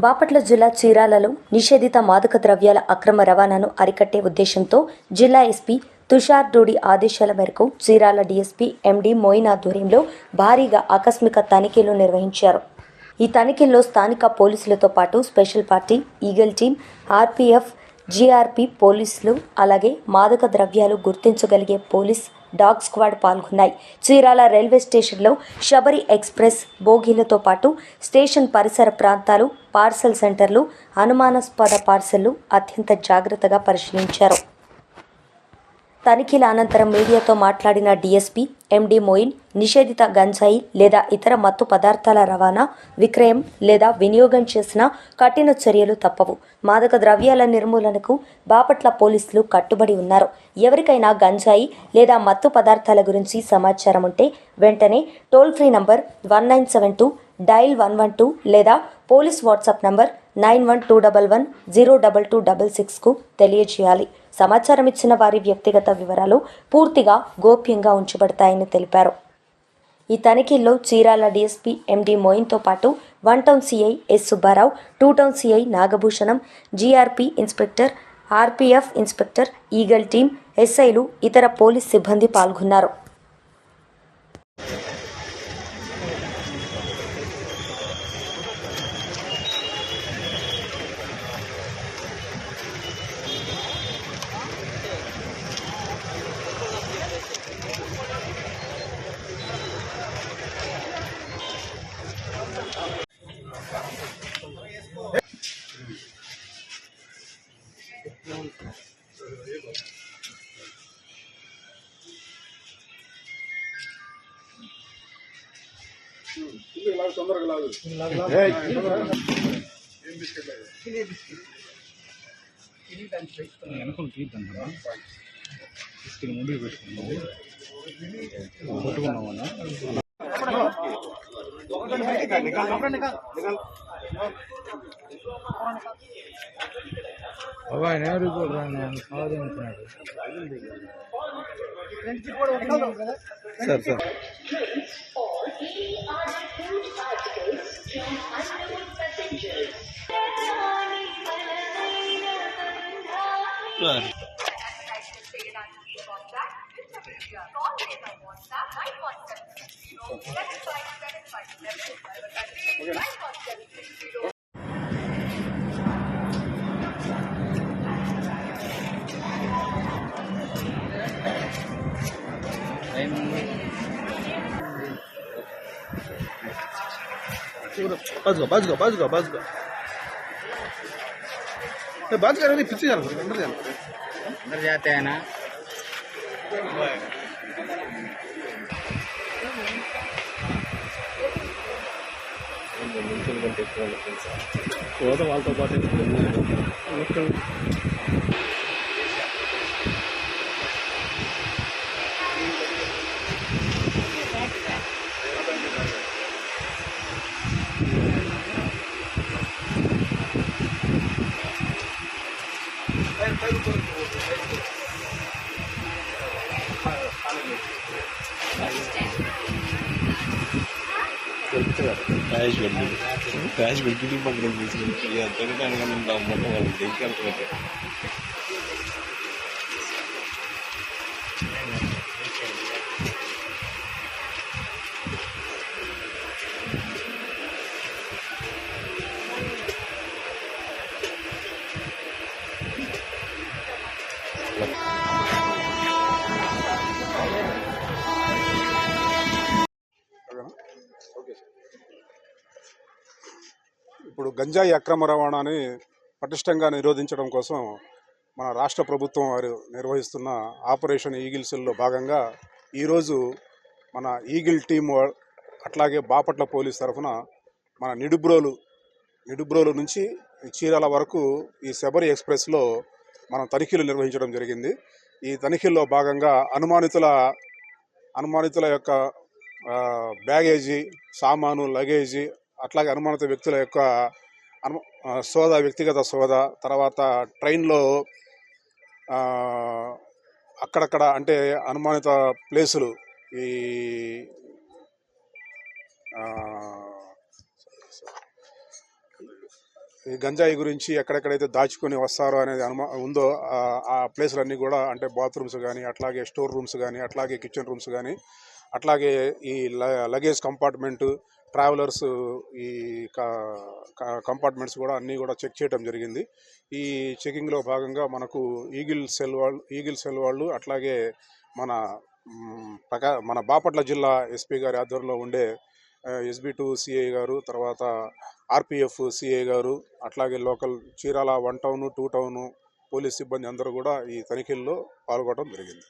బాపట్ల జిల్లా చీరాలలో నిషేధిత మాదక ద్రవ్యాల అక్రమ రవాణాను అరికట్టే ఉద్దేశంతో జిల్లా ఎస్పీ తుషార్ డూడి ఆదేశాల మేరకు చీరాల డీఎస్పీ ఎండి మోయిన్ ఆధ్వర్యంలో భారీగా ఆకస్మిక తనిఖీలు నిర్వహించారు. ఈ తనిఖీల్లో స్థానిక పోలీసులతో పాటు special party, eagle team, RPF, GRP పోలీసులు, అలాగే మాదక ద్రవ్యాలు గుర్తించగలిగే పోలీస్ డాగ్ స్క్వాడ్ పాల్గొన్నాయి. చీరాల రైల్వే స్టేషన్లో శబరి ఎక్స్ప్రెస్ బోగీలతో పాటు స్టేషన్ పరిసర ప్రాంతాలు, పార్సల్ సెంటర్లు, అనుమానాస్పద పార్సళ్లు అత్యంత జాగ్రత్తగా పరిశీలించారు. తనిఖీల అనంతరం మీడియాతో మాట్లాడిన డీఎస్పీ ఎండి మోయిన్, నిషేధిత గంజాయి లేదా ఇతర మత్తు పదార్థాల రవాణా, విక్రయం లేదా వినియోగం చేసిన కఠిన చర్యలు తప్పవు. మాదక ద్రవ్యాల నిర్మూలనకు బాపట్ల పోలీసులు కట్టుబడి ఉన్నారు. ఎవరికైనా గంజాయి లేదా మత్తు పదార్థాల గురించి సమాచారం ఉంటే వెంటనే టోల్ ఫ్రీ నంబర్ 1972 డైల్ 112 లేదా పోలీస్ వాట్సాప్ నంబర్ 9121102266కు తెలియజేయాలి. సమాచారం ఇచ్చిన వారి వ్యక్తిగత వివరాలు పూర్తిగా గోప్యంగా ఉంచబడతాయని తెలిపారు. ఈ తనిఖీల్లో చీరాల డీఎస్పీ ఎండి మోయిన్తో పాటు 1 town CI S Subbarao, 2 town CI Nagabhushanam, GRP inspector, RPF inspector, eagle team, ఎస్ఐలు, ఇతర పోలీస్ సిబ్బంది పాల్గొన్నారు. వెనకలు తీద్దాం తీసుకెళ్ళి ముందుకు పెట్టుకున్నాము కొట్టుకున్నామన్నా బాబా నేరు కూడా సాధించినాడు సార్ సార్ बस गो बात कर रहे पीछे अंदर जाते हैं ना వాళ్ళతో పాటు క్యాష్ పెట్టి పక్కన తీసుకుంటే తినడానికి ఉంటాం మొత్తం వాళ్ళు దిగుకెళ్తారు. ఇప్పుడు గంజాయి అక్రమ రవాణాని పటిష్టంగా నిరోధించడం కోసం మన రాష్ట్ర ప్రభుత్వం వారు నిర్వహిస్తున్న ఆపరేషన్ ఈగిల్ సెల్లో భాగంగా ఈరోజు మన ఈగిల్ టీం అట్లాగే బాపట్ల పోలీస్ తరఫున మన నిడుబ్రోలు నుంచి చీరాల వరకు ఈ శబరి ఎక్స్ప్రెస్లో మనం తనిఖీలు నిర్వహించడం జరిగింది. ఈ తనిఖీల్లో భాగంగా అనుమానితుల యొక్క బ్యాగేజీ, సామాను, లగేజీ, అట్లాగే అనుమానిత వ్యక్తుల యొక్క వ్యక్తిగత సోదా, తర్వాత ట్రైన్లో అక్కడక్కడ అంటే అనుమానిత ప్లేసులు ఈ ఈ గంజాయి గురించి ఎక్కడెక్కడైతే దాచుకొని వస్తారో అనేది ఉందో ఆ ప్లేస్లన్నీ కూడా అంటే బాత్రూమ్స్ కానీ, అట్లాగే స్టోర్ రూమ్స్ కానీ, అట్లాగే కిచెన్ రూమ్స్ కానీ, అట్లాగే ఈ లగేజ్ కంపార్ట్మెంటు, ట్రావెలర్స్ ఈ కంపార్ట్మెంట్స్ కూడా అన్నీ కూడా చెక్ చేయడం జరిగింది. ఈ చెకింగ్లో భాగంగా మనకు ఈగిల్ సెల్ వాళ్ళు అట్లాగే మన మన బాపట్ల జిల్లా ఎస్పీ గారి ఆధ్వర్యంలో ఉండే SB2 సిఐ గారు, తర్వాత RPF సిఐ గారు, అట్లాగే local Chirala 1 town 2 town police సిబ్బంది అందరూ కూడా ఈ తనిఖీల్లో పాల్గొనడం జరిగింది.